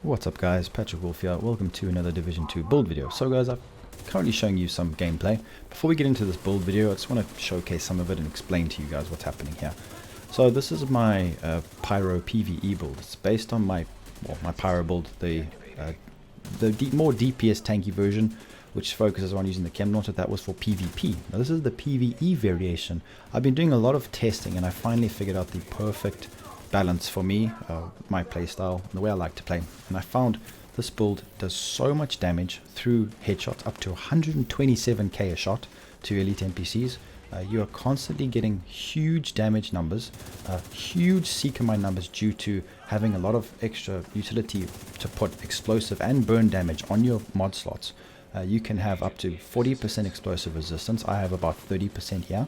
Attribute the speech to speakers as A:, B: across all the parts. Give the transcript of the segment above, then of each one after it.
A: What's up guys, Patrick Wolf here. Welcome to another Division 2 build video. So guys, I'm currently showing you some gameplay. Before we get into this build video, I just want to showcase some of it and explain to you guys what's happening here. So this is my Pyro PVE build. It's based on my Pyro build, the more DPS tanky version, which focuses on using the chem launcher. That was for PvP. Now this is the PvE variation. I've been doing a lot of testing and I finally figured out the perfect balance for me, my playstyle, the way I like to play. And I found this build does so much damage through headshots, up to 127k a shot to elite NPCs. You are constantly getting huge damage numbers, huge seeker mine numbers due to having a lot of extra utility to put explosive and burn damage on your mod slots. You can have up to 40% explosive resistance. I have about 30% here.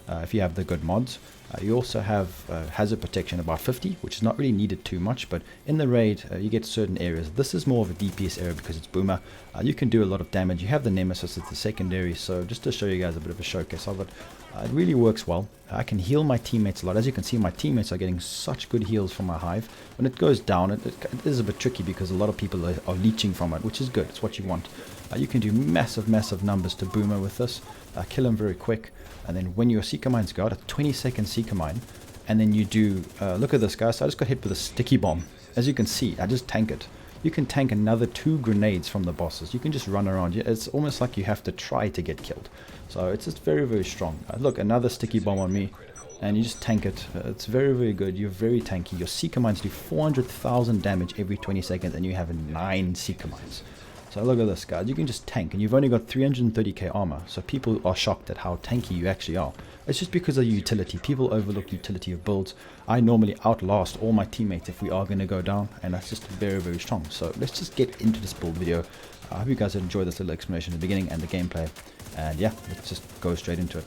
A: If you have the good mods, you also have hazard protection about 50, which is not really needed too much, but in the raid you get certain areas. This is more of a DPS area because it's boomer. You can do a lot of damage. You have the nemesis as the secondary, so just to show you guys a bit of a showcase of it, it really works well. I can heal my teammates a lot. As you can see, my teammates are getting such good heals from my hive. When it goes down, it is a bit tricky because a lot of people are leeching from it, which is good. It's what you want. You can do massive numbers to boomer with this. Kill him very quick. And then when your seeker mines go out, a 20-second seeker mine, and then you do, look at this guys, so I just got hit with a sticky bomb. As you can see, I just tank it. You can tank another 2 grenades from the bosses. You can just run around. It's almost like you have to try to get killed. So it's just very strong. Look, another sticky bomb on me, and you just tank it. It's very good. You're very tanky. Your seeker mines do 400,000 damage every 20 seconds, and you have 9 seeker mines. So look at this guys, you can just tank and you've only got 330k armor, so people are shocked at how tanky you actually are. It's just because of utility. People overlook utility of builds. I normally outlast all my teammates if we are going to go down, and that's just very strong. So let's just get into this build video. I hope you guys enjoyed this little explanation at the beginning and the gameplay, and yeah, let's just go straight into it.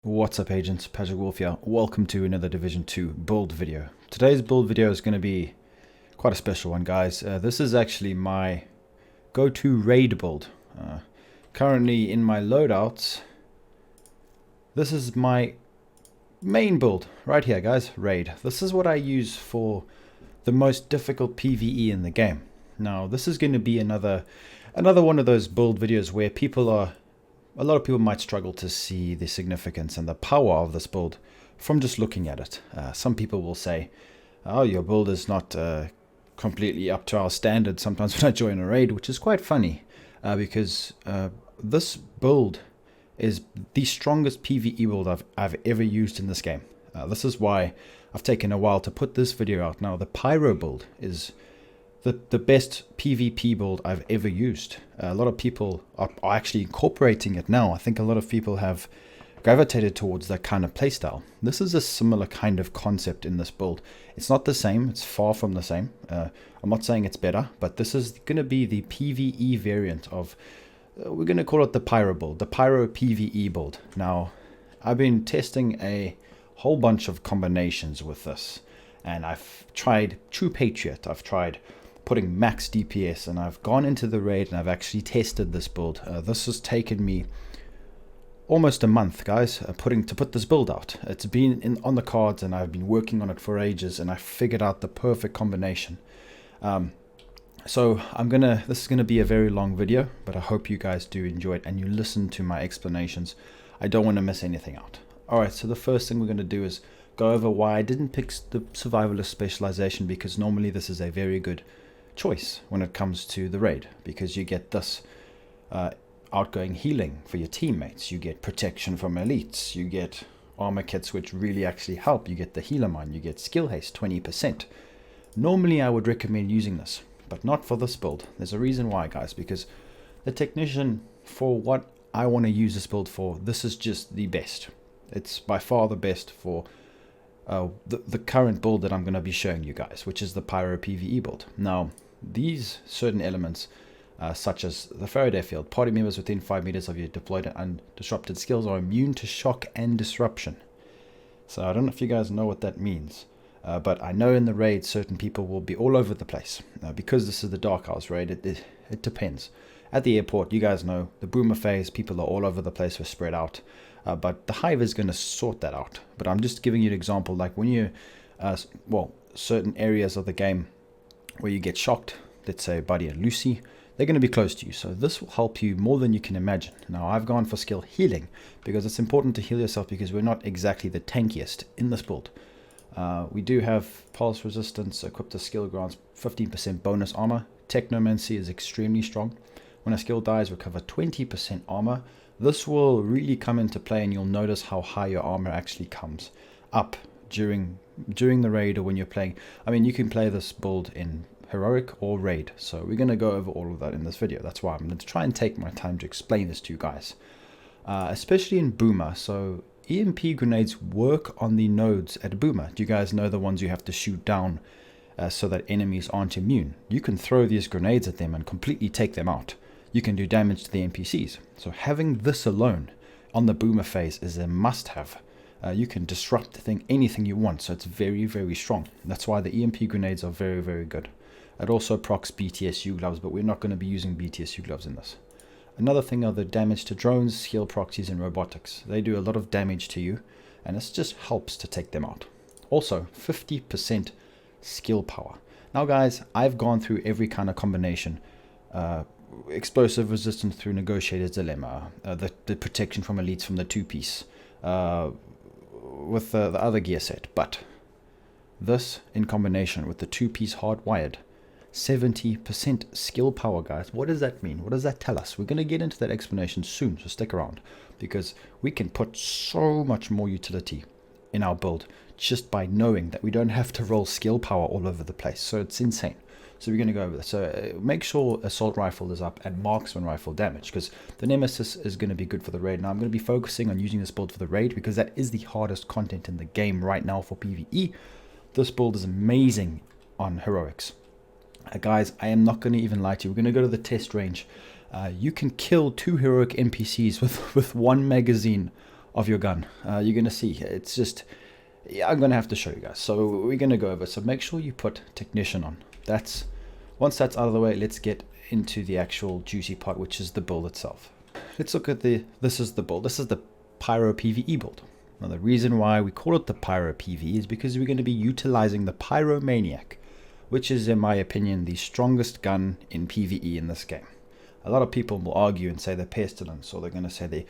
A: What's up agents, Patrick Wolf here. Welcome to another Division 2 build video. Today's build video is going to be quite a special one guys. This is actually my go-to raid build. Currently in my loadouts, this is my main build right here guys, raid. This is what I use for the most difficult PvE in the game. Now this is going to be another one of those build videos where a lot of people might struggle to see the significance and the power of this build from just looking at it. Some people will say, oh, your build is not completely up to our standards sometimes when I join a raid, which is quite funny because this build is the strongest PvE build I've ever used in this game. This is why I've taken a while to put this video out. Now, the Pyro build is the best PvP build I've ever used. A lot of people are actually incorporating it now. I think a lot of people have gravitated towards that kind of playstyle. This is a similar kind of concept in this build. It's not the same. It's far from the same. I'm not saying it's better, but this is going to be the PvE variant of, we're going to call it the Pyro build, the Pyro PvE build. Now, I've been testing a whole bunch of combinations with this, and I've tried True Patriot. I've tried putting max DPS, and I've gone into the raid and I've actually tested this build. This has taken me almost a month guys to put this build out. It's been on the cards and I've been working on it for ages, and I figured out the perfect combination. So this is gonna be a very long video, but I hope you guys do enjoy it and you listen to my explanations. I don't want to miss anything out. Alright, so the first thing we're going to do is go over why I didn't pick the survivalist specialization, because normally this is a very good choice when it comes to the raid, because you get this outgoing healing for your teammates, you get protection from elites, you get armor kits which really actually help, you get the healer mine, you get skill haste 20%. Normally I would recommend using this, but not for this build. There's a reason why guys, because the technician, for what I want to use this build for, this is just the best. It's by far the best for the current build that I'm going to be showing you guys, which is the Pyro PvE build. Now, these certain elements, such as the Faraday field, party members within 5 meters of your deployed and disrupted skills are immune to shock and disruption. So I don't know if you guys know what that means, but I know in the raid certain people will be all over the place. Because this is the Dark House raid, it depends. at the airport, you guys know, the boomer phase, people are all over the place, we're spread out. But the hive is going to sort that out. But I'm just giving you an example, like when you, certain areas of the game where you get shocked, let's say Buddy and Lucy, they're going to be close to you. So this will help you more than you can imagine. Now, I've gone for skill healing because it's important to heal yourself because we're not exactly the tankiest in this build. We do have pulse resistance, equipped as skill grants 15% bonus armor. Technomancy is extremely strong. When a skill dies, recover 20% armor. This will really come into play, and you'll notice how high your armor actually comes up during the raid or when you're playing. I mean, you can play this build in heroic or raid, so we're going to go over all of that in this video. That's why I'm going to try and take my time to explain this to you guys, especially in boomer. So EMP grenades work on the nodes at boomer. Do you guys know the ones you have to shoot down so that enemies aren't immune? You can throw these grenades at them and completely take them out. You can do damage to the NPCs. So having this alone on the boomer phase is a must-have. You can disrupt anything you want, so it's very, very strong. That's why the EMP grenades are very, very good. It also procs BTSU gloves, but we're not going to be using BTSU gloves in this. Another thing are the damage to drones, heal proxies, and robotics. They do a lot of damage to you, and it just helps to take them out. Also, 50% skill power. Now, guys, I've gone through every kind of combination. Explosive resistance through Negotiator's Dilemma, the protection from elites from the two-piece, with the other gear set. But this in combination with the two-piece hardwired, 70% skill power, guys. What does that mean? What does that tell us? We're going to get into that explanation soon, so stick around, because we can put so much more utility in our build just by knowing that we don't have to roll skill power all over the place. So it's insane. So we're going to go over this. So make sure assault rifle is up and marksman rifle damage, because the nemesis is going to be good for the raid. Now I'm going to be focusing on using this build for the raid because that is the hardest content in the game right now for PvE. This build is amazing on heroics. Guys, I am not going to even lie to you. We're going to go to the test range. You can kill 2 heroic NPCs with 1 magazine of your gun. You're going to see. It's just, yeah, I'm going to have to show you guys. So we're going to go over. So make sure you put technician on. Once that's out of the way, let's get into the actual juicy part, which is the build itself. Let's look at this is the build. This is the Pyro PVE build. Now, the reason why we call it the Pyro PVE is because we're going to be utilizing the Pyromaniac, which is, in my opinion, the strongest gun in PvE in this game. A lot of people will argue and say they're pestilence, or they're going to say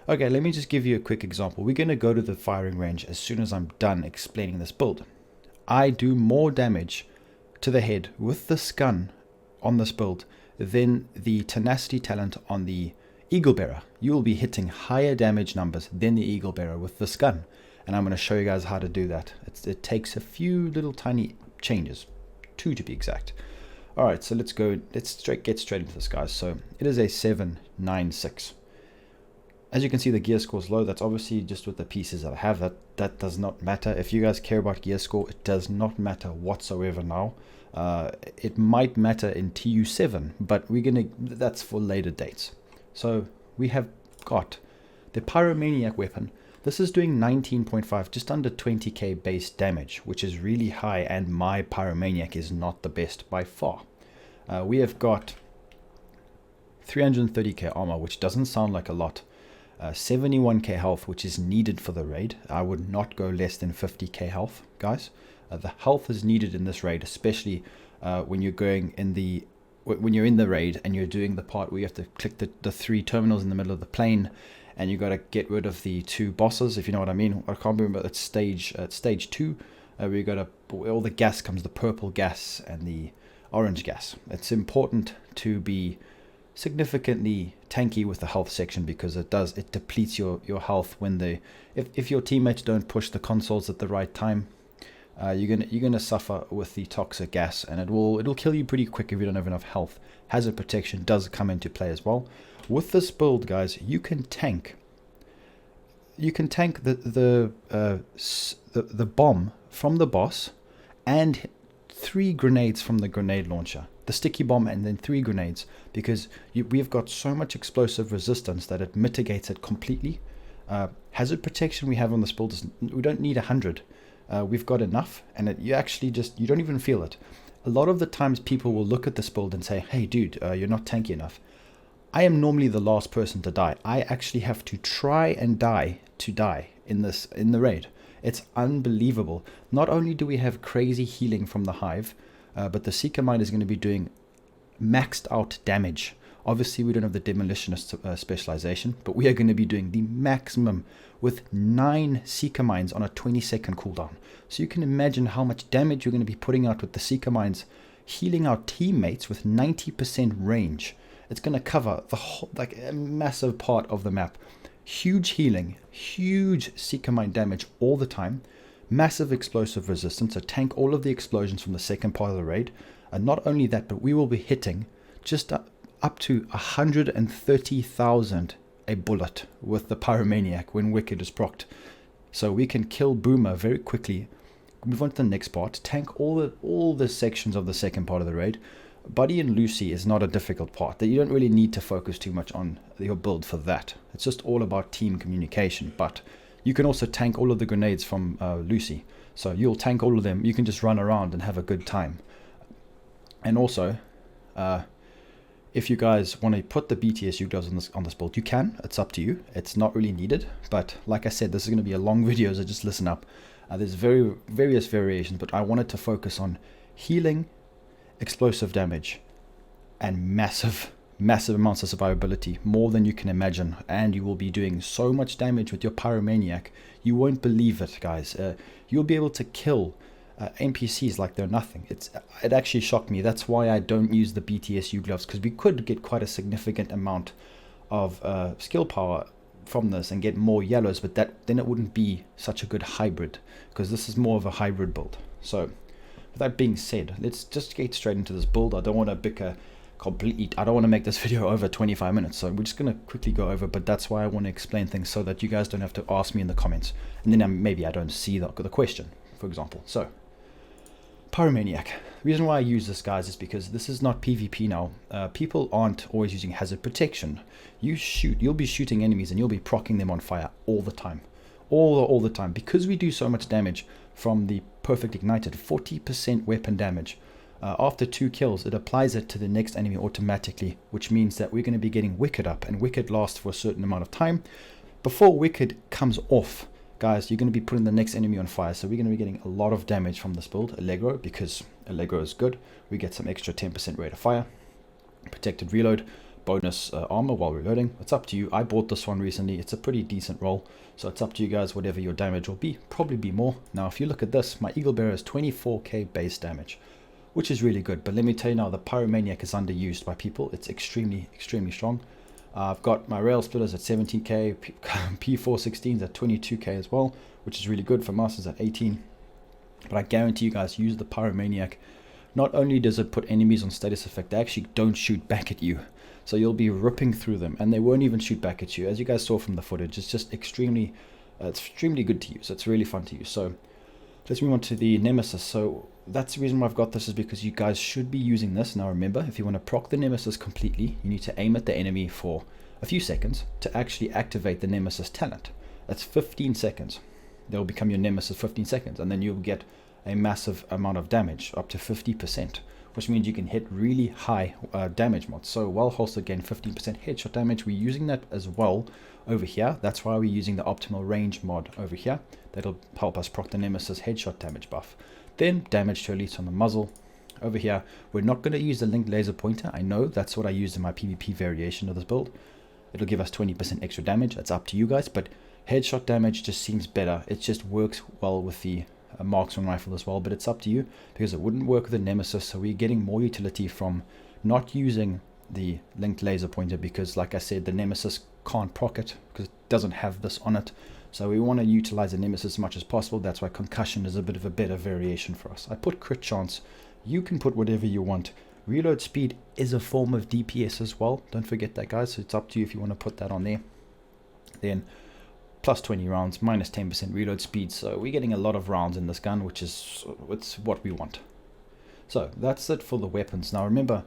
A: okay, let me just give you a quick example. We're going to go to the firing range as soon as I'm done explaining this build. I do more damage to the head with this gun on this build than the tenacity talent on the Eagle Bearer. You will be hitting higher damage numbers than the Eagle Bearer with this gun, and I'm going to show you guys how to do that. It takes a few little tiny changes, 2 to be exact. Alright, so let's get straight into this, guys. So it is a 796. As you can see, the gear score is low. That's obviously just with the pieces that I have. That does not matter. If you guys care about gear score, it does not matter whatsoever now. It might matter in TU7, but that's for later dates. So we have got the Pyromaniac weapon. This is doing 19.5, just under 20k base damage, which is really high, and my Pyromaniac is not the best by far. We have got 330k armor, which doesn't sound like a lot. 71k health, which is needed for the raid. I would not go less than 50k health, guys. The health is needed in this raid, especially when you're in the raid and you're doing the part where you have to click the 3 terminals in the middle of the plane, and you got to get rid of the 2 bosses, if you know what I mean. I can't remember. It's stage 2, where you got to, all the gas comes, the purple gas and the orange gas. It's important to be significantly tanky with the health section, because it depletes your health when if your teammates don't push the consoles at the right time. You're gonna suffer with the toxic gas, and it'll kill you pretty quick if you don't have enough health. Hazard protection does come into play as well. With this build, guys, you can tank the bomb from the boss and 3 grenades from the grenade launcher, the sticky bomb, and then 3 grenades, because we've got so much explosive resistance that it mitigates it completely. Hazard protection we have on this build we don't need 100. We've got enough, and you don't even feel it. A lot of the times people will look at this build and say, hey dude, you're not tanky enough. I am normally the last person to die. I actually have to try and die to die in the raid. It's unbelievable. Not only do we have crazy healing from the hive, but the Seeker Mine is going to be doing maxed out damage. Obviously, we don't have the demolitionist specialization, but we are going to be doing the maximum with 9 Seeker Mines on a 20-second cooldown. So you can imagine how much damage you're going to be putting out with the Seeker Mines, healing our teammates with 90% range. It's going to cover the whole, like a massive part of the map. Huge healing, huge Seeker Mine damage all the time, massive explosive resistance, so tank all of the explosions from the second part of the raid. And not only that, but we will be hitting just up to 130,000 a bullet with the Pyromaniac when Wicked is procced. So we can kill Boomer very quickly, move on to the next part, tank all the sections of the second part of the raid. Buddy and Lucy is not a difficult part. That you don't really need to focus too much on your build for that. It's just all about team communication. But you can also tank all of the grenades from Lucy. So you'll tank all of them. You can just run around and have a good time. And also, if you guys want to put the BTSU gloves on this build, you can. It's up to you. It's not really needed. But like I said, this is going to be a long video, so just listen up. There's various variations, but I wanted to focus on healing, explosive damage, and massive amounts of survivability, more than you can imagine. And you will be doing so much damage with your Pyromaniac, you won't believe it, guys. You'll be able to kill NPCs like they're nothing. It actually shocked me. That's why I don't use the BTSU gloves, because we could get quite a significant amount of skill power from this and get more yellows, but then it wouldn't be such a good hybrid, because this is more of a hybrid build. So with that being said, let's just get straight into this build. I don't want to bicker completely. I don't want to make this video over 25 minutes, so we're just going to quickly go over, but that's why I want to explain things so that you guys don't have to ask me in the comments, and then maybe I don't see the question, for example. So Pyromaniac. The reason why I use this, guys, is because this is not PvP now. People aren't always using hazard protection. You'll be shooting enemies and you'll be proccing them on fire all the time. All the time. Because we do so much damage from the Perfect Ignited, 40% weapon damage. After 2 kills, it applies it to the next enemy automatically, which means that we're going to be getting Wicked up, and Wicked lasts for a certain amount of time. Before Wicked comes off, guys, you're going to be putting the next enemy on fire, so we're going to be getting a lot of damage from this build. Allegro, because Allegro is good. We get some extra 10% rate of fire, protected reload, bonus armor while reloading. It's up to you. I bought this one recently. It's a pretty decent roll, so it's up to you guys. Whatever your damage will be, probably be more. Now if you look at this, my Eagle Bearer is 24k base damage, which is really good. But let me tell you now, the Pyromaniac is underused by people. It's extremely strong. I've got my rail splitters at 17k, P416s at 22k as well, which is really good. For masters at 18. But I guarantee you guys, use the Pyromaniac. Not only does it put enemies on status effect, they actually don't shoot back at you. So you'll be ripping through them, and they won't even shoot back at you. As you guys saw from the footage, it's just extremely good to use. It's really fun to use. So let's move on to the Nemesis. So that's the reason why I've got this, is because you guys should be using this. Now remember, if you want to proc the Nemesis completely, you need to aim at the enemy for a few seconds to actually activate the Nemesis talent. That's 15 seconds. They'll become your Nemesis 15 seconds, and then you'll get a massive amount of damage, up to 50%, which means you can hit really high damage mods. So while holstered gain 15% headshot damage, we're using that as well over here. That's why we're using the optimal range mod over here. That'll help us proc the Nemesis headshot damage buff. Then damage to elites on the muzzle. Over here, we're not going to use the linked laser pointer. I know that's what I used in my PvP variation of this build. It'll give us 20% extra damage. That's up to you guys, but headshot damage just seems better. It just works well with the marksman rifle as well, but it's up to you, because it wouldn't work with the Nemesis. So we're getting more utility from not using the linked laser pointer, because like I said, the Nemesis can't proc it because it doesn't have this on it. So we want to utilize the Nemesis as much as possible. That's why concussion is a bit of a better variation for us. I put crit chance. You can put whatever you want. Reload speed is a form of DPS as well. Don't forget that, guys. So it's up to you if you want to put that on there. Then plus 20 rounds, minus 10% reload speed. So we're getting a lot of rounds in this gun, which is what we want. So that's it for the weapons. Now remember,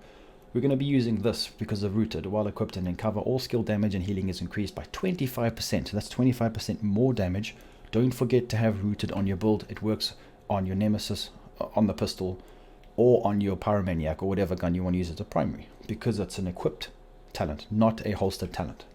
A: we're going to be using this because of rooted while equipped and in cover. All skill damage and healing is increased by 25%. That's 25% more damage. Don't forget to have rooted on your build. It works on your Nemesis, on the pistol, or on your Pyromaniac, or whatever gun you want to use as a primary, because it's an equipped talent, not a holstered talent.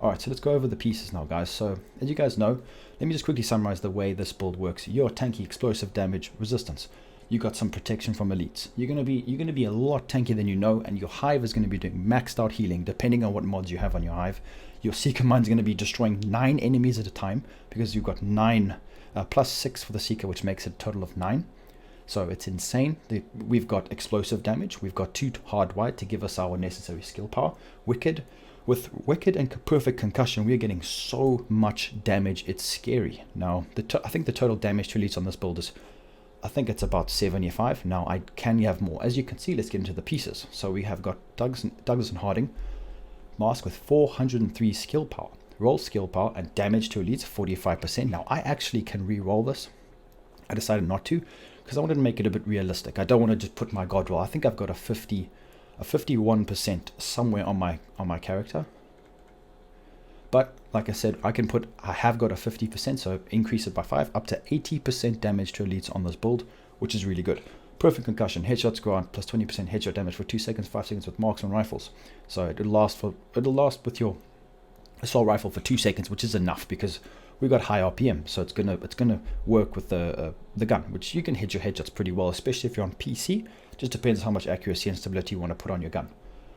A: Alright, so let's go over the pieces now, guys. So, as you guys know, let me just quickly summarize the way this build works. You're tanky, explosive damage, resistance. You got some protection from elites. You're gonna be a lot tankier than you know, and your hive is gonna be doing maxed out healing depending on what mods you have on your hive. Your Seeker Mine is gonna be destroying 9 enemies at a time because you've got 9 plus 6 for the Seeker, which makes it a total of 9. So it's insane. We've got explosive damage. We've got 2 hardwired to give us our necessary skill power. Wicked. With Wicked and Perfect Concussion, we're getting so much damage. It's scary. Now, I think the total damage to elites on this build is, I think it's about 75. Now, I can have more. As you can see, let's get into the pieces. So we have got Douglas and Harding. Mask with 403 skill power. Roll skill power and damage to elites 45%. Now, I actually can re-roll this. I decided not to because I wanted to make it a bit realistic. I don't want to just put my god roll. I think I've got a 51% somewhere on my character. But like I said, I have got a 50%, so increase it by 5 up to 80% damage to elites on this build, which is really good. Perfect Concussion, headshots grant plus 20% headshot damage for 2 seconds, 5 seconds with marksman rifles. So it'll last with your assault rifle for 2 seconds, which is enough because we've got high RPM, so it's gonna work with the gun, which you can hit your headshots pretty well, especially if you're on PC. Just depends how much accuracy and stability you want to put on your gun.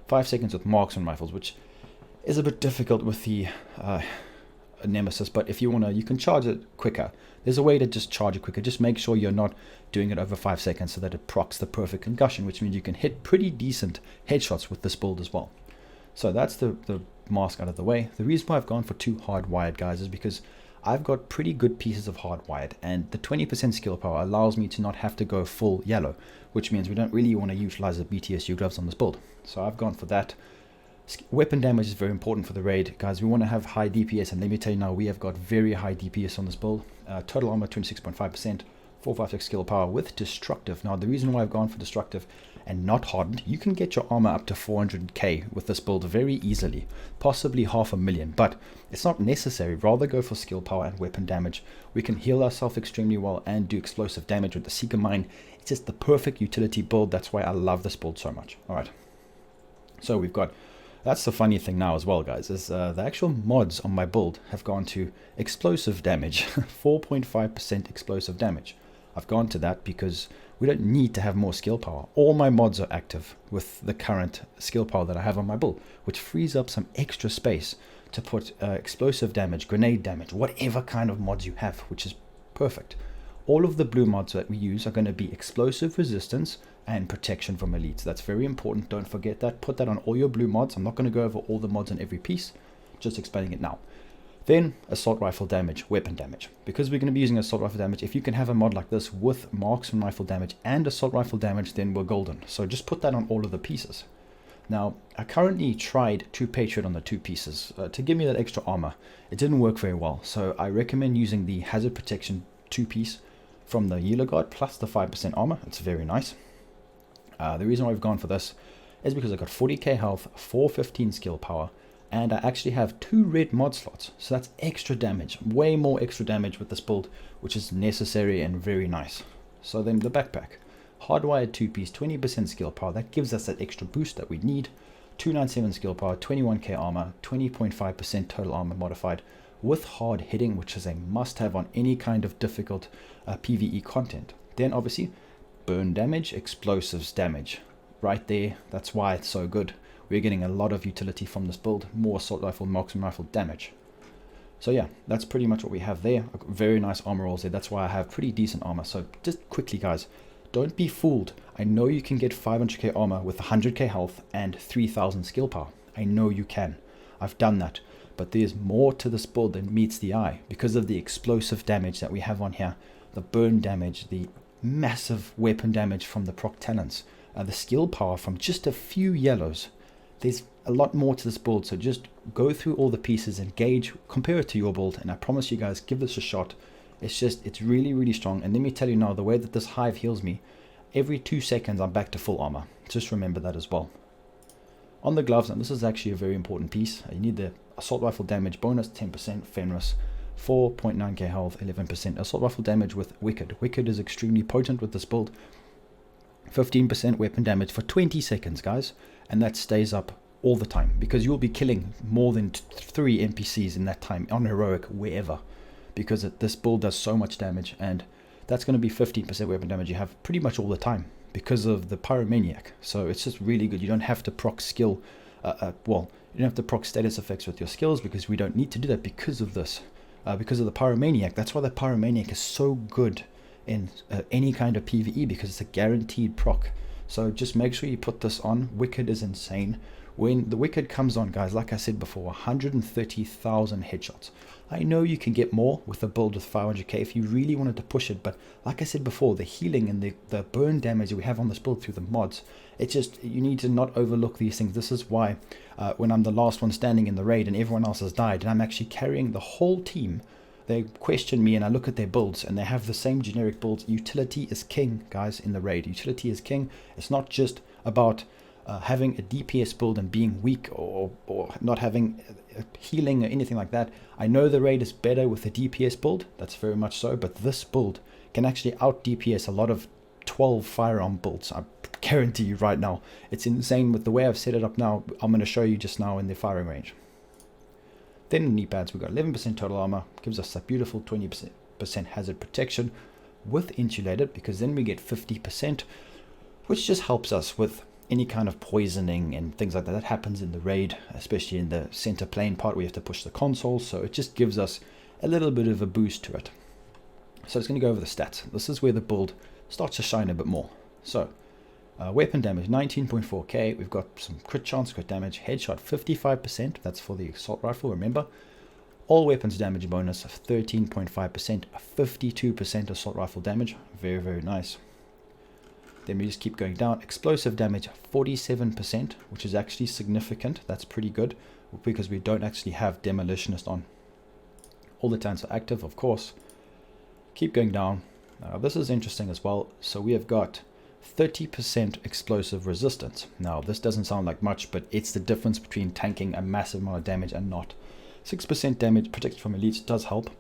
A: 5 seconds with marksman rifles, which is a bit difficult with the Nemesis, but if you wanna, you can charge it quicker. There's a way to just charge it quicker. Just make sure you're not doing it over 5 seconds so that it procs the Perfect Concussion, which means you can hit pretty decent headshots with this build as well. So that's the mask out of the way. The reason why I've gone for 2 hardwired, guys, is because I've got pretty good pieces of hardwired, and the 20% skill power allows me to not have to go full yellow, which means we don't really want to utilize the BTSU gloves on this build. So I've gone for that. Weapon damage is very important for the raid, guys. We want to have high DPS, and let me tell you now, we have got very high DPS on this build. Total armor 26.5%, 456 skill power with destructive. Now the reason why I've gone for destructive and not hardened, you can get your armor up to 400k with this build very easily, possibly 500,000, but it's not necessary. Rather go for skill power and weapon damage. We can heal ourselves extremely well and do explosive damage with the Seeker Mine. It's just the perfect utility build. That's why I love this build so much. All right, so we've got, that's the funny thing now as well, guys, is the actual mods on my build have gone to explosive damage, 4.5% explosive damage. I've gone to that because we don't need to have more skill power. All my mods are active with the current skill power that I have on my build, which frees up some extra space to put explosive damage, grenade damage, whatever kind of mods you have, which is perfect. All of the blue mods that we use are going to be explosive resistance and protection from elites. That's very important. Don't forget that. Put that on all your blue mods. I'm not going to go over all the mods on every piece, just explaining it now. Then assault rifle damage, weapon damage. Because we're going to be using assault rifle damage, if you can have a mod like this with marksman rifle damage and assault rifle damage, then we're golden. So just put that on all of the pieces. Now, I currently tried 2 Patriot on the 2 pieces to give me that extra armor. It didn't work very well, so I recommend using the hazard protection 2 piece from the Healer Guard plus the 5% armor. It's very nice. The reason why I've gone for this is because I've got 40k health, 415 skill power, and I actually have 2 red mod slots, so that's extra damage, way more extra damage with this build, which is necessary and very nice. So then the backpack, hardwired 2-piece, 20% skill power, that gives us that extra boost that we need. 297 skill power, 21k armor, 20.5% total armor modified with hard hitting, which is a must-have on any kind of difficult PVE content. Then obviously burn damage, explosives damage, right there. That's why it's so good. We're getting a lot of utility from this build, more assault rifle, marksman rifle damage. So yeah, that's pretty much what we have there. Very nice armor rolls there. That's why I have pretty decent armor. So just quickly, guys, don't be fooled. I know you can get 500k armor with 100k health and 3000 skill power. I know you can. I've done that. But there's more to this build than meets the eye because of the explosive damage that we have on here, the burn damage, the massive weapon damage from the proc talents, the skill power from just a few yellows. There's a lot more to this build, so just go through all the pieces and gauge, compare it to your build, and I promise you guys, give this a shot. It's really, really strong. And let me tell you now, the way that this hive heals me, every 2 seconds I'm back to full armor. Just remember that as well. On the gloves, and this is actually a very important piece, you need the assault rifle damage bonus, 10% Fenris, 4.9k health, 11% assault rifle damage with Wicked. Wicked is extremely potent with this build. 15% weapon damage for 20 seconds, guys, and that stays up all the time, because you'll be killing more than 3 NPCs in that time on heroic wherever, because this build does so much damage, and that's going to be 15% weapon damage you have pretty much all the time because of the Pyromaniac. So it's just really good. You don't have to proc skill, well, you don't have to proc status effects with your skills, because we don't need to do that because of this, because of the Pyromaniac. That's why the Pyromaniac is so good in any kind of PvE, because it's a guaranteed proc. So just make sure you put this on. Wicked is insane. When the Wicked comes on, guys, like I said before, 130,000 headshots. I know you can get more with a build with 500k if you really wanted to push it, but like I said before, the healing and the burn damage that we have on this build through the mods, it's just, you need to not overlook these things. This is why when I'm the last one standing in the raid and everyone else has died, and I'm actually carrying the whole team, they question me and I look at their builds and they have the same generic builds. Utility is king, guys, in the raid. Utility is king. It's not just about having a DPS build and being weak, or not having healing or anything like that. I know the raid is better with a DPS build, that's very much so, but this build can actually out DPS a lot of 12 firearm builds. I guarantee you right now. It's insane with the way I've set it up now. I'm going to show you just now in the firing range. Then in knee pads, we've got 11% total armor, gives us that beautiful 20% hazard protection with insulated, because then we get 50%, which just helps us with any kind of poisoning and things like that. That happens in the raid, especially in the center plane part where you have to push the console. So it just gives us a little bit of a boost to it. So it's going to go over the stats. This is where the build starts to shine a bit more. So weapon damage 19.4k. We've got some crit chance, crit damage, headshot 55%. That's for the assault rifle, remember. All weapons damage bonus of 13.5%, 52% assault rifle damage. Very, very nice. Then we just keep going down. Explosive damage 47%, which is actually significant. That's pretty good, because we don't actually have demolitionist on. All the tanks are active, of course. Keep going down. This is interesting as well. So we have got 30% explosive resistance. Now this doesn't sound like much, but it's the difference between tanking a massive amount of damage and not. 6% damage protected from elites does help.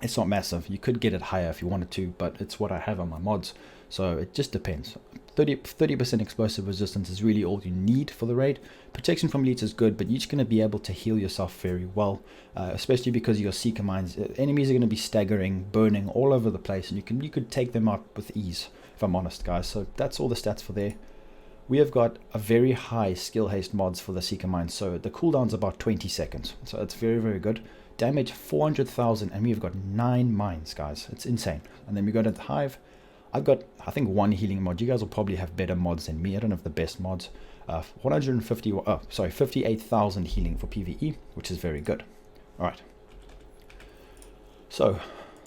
A: It's not massive. You could get it higher if you wanted to, but it's what I have on my mods, so it just depends. 30% explosive resistance is really all you need for the raid. Protection from elites is good, but you're just going to be able to heal yourself very well, especially because your seeker mines, enemies are going to be staggering, burning all over the place, and you could take them out with ease, if I'm honest, guys. So that's all the stats for there. We have got a very high skill haste mods for the seeker mines, so the cooldown's about 20 seconds, so it's very, very good. Damage 400,000, and we've got 9 mines, guys. It's insane. And then we go to the hive. I've got, I think, 1 healing mod. You guys will probably have better mods than me. I don't have the best mods. 58,000 healing for PVE, which is very good. All right. So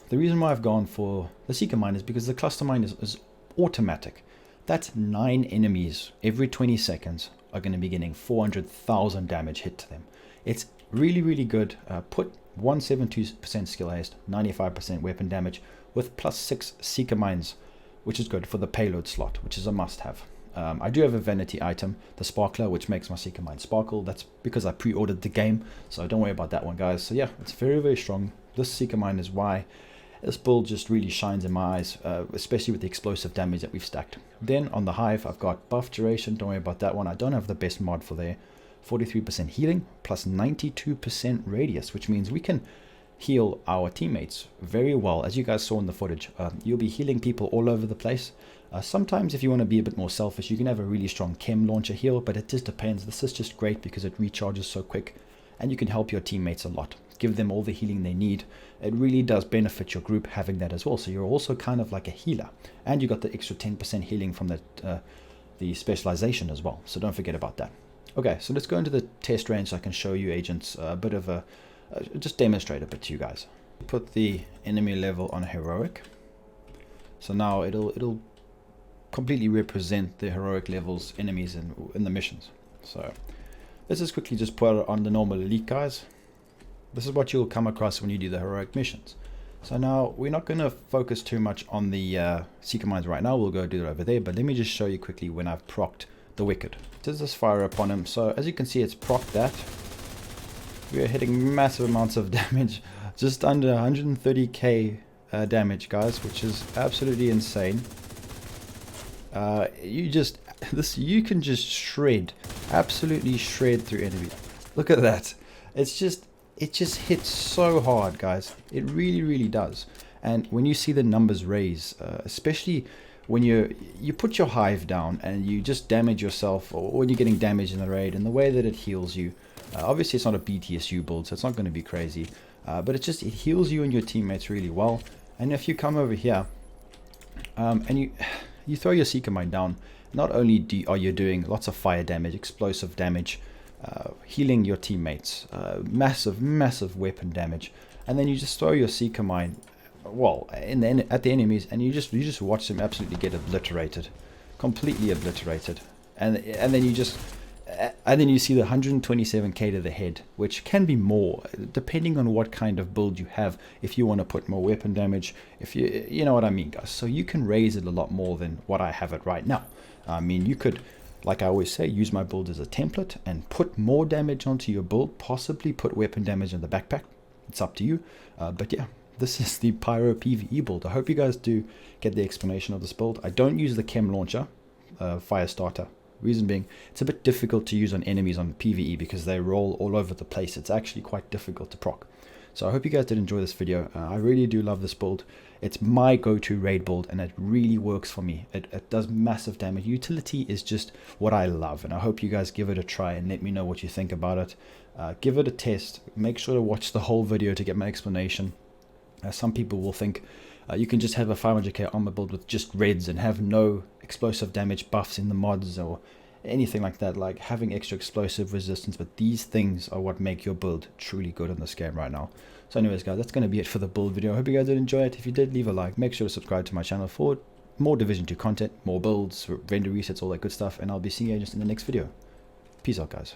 A: the reason why I've gone for the seeker mine is because the cluster mine is automatic. That's 9 enemies every 20 seconds are going to be getting 400,000 damage hit to them. It's really, really good. Put 172% skill haste, 95% weapon damage with +6 seeker mines, which is good for the payload slot, which is a must-have. I do have a vanity item, the sparkler, which makes my seeker mine sparkle. That's because I pre-ordered the game, so don't worry about that one, guys. So yeah, it's very, very strong. This seeker mine is why this build just really shines in my eyes, especially with the explosive damage that we've stacked. Then on the hive, I've got buff duration. Don't worry about that one. I don't have the best mod for there. 43% healing plus 92% radius, which means we can heal our teammates very well. As you guys saw in the footage, you'll be healing people all over the place. Sometimes if you want to be a bit more selfish, you can have a really strong chem launcher heal, but it just depends. This is just great because it recharges so quick, and you can help your teammates a lot, give them all the healing they need. It really does benefit your group having that as well, so you're also kind of like a healer, and you got the extra 10% healing from the specialization as well, so don't forget about that. Okay, so let's go into the test range so I can show you agents a bit of a just demonstrate a bit to you guys. Put the enemy level on heroic, so now it'll completely represent the heroic levels enemies in the missions. So let's just quickly just put it on the normal elite, guys. This is what you'll come across when you do the heroic missions. So now we're not going to focus too much on the seeker mines right now. We'll go do it over there, but let me just show you quickly when I've procced the wicked. Does this fire upon him? So as you can see, it's procced that. We are hitting massive amounts of damage, just under 130k damage, guys, which is absolutely insane. You can just shred Absolutely shred through enemies. Look at that. It just hits so hard, guys. It really does. And when you see the numbers raise, especially when you put your hive down and you just damage yourself, or when you're getting damaged in the raid, and the way that it heals you, obviously it's not a BTSU build, so it's not going to be crazy, but it heals you and your teammates really well. And if you come over here and you throw your Seeker Mine down, not only are you doing lots of fire damage, explosive damage, healing your teammates, massive weapon damage, and then you just throw your Seeker Mine, well, at the enemies, and you just watch them absolutely get obliterated, completely obliterated, and then you see the 127k to the head, which can be more depending on what kind of build you have. If you want to put more weapon damage, if you know what I mean, guys. So you can raise it a lot more than what I have it right now. I mean, you could, like I always say, use my build as a template and put more damage onto your build, possibly put weapon damage in the backpack. It's up to you. But yeah, this is the Pyro PVE build. I hope you guys do get the explanation of this build. I don't use the chem launcher, fire starter. Reason being, it's a bit difficult to use on enemies on PVE because they roll all over the place. It's actually quite difficult to proc. So I hope you guys did enjoy this video. I really do love this build. It's my go-to raid build, and it really works for me. It does massive damage. Utility is just what I love, and I hope you guys give it a try and let me know what you think about it. Give it a test. Make sure to watch the whole video to get my explanation. Some people will think you can just have a 500k armor build with just reds and have no explosive damage buffs in the mods or anything like that, like having extra explosive resistance, but these things are what make your build truly good in this game right now. So anyways, guys, that's going to be it for the build video. I hope you guys did enjoy it. If you did, leave a like. Make sure to subscribe to my channel for more Division 2 content, more builds, render resets, all that good stuff, and I'll be seeing you just in the next video. Peace out, guys.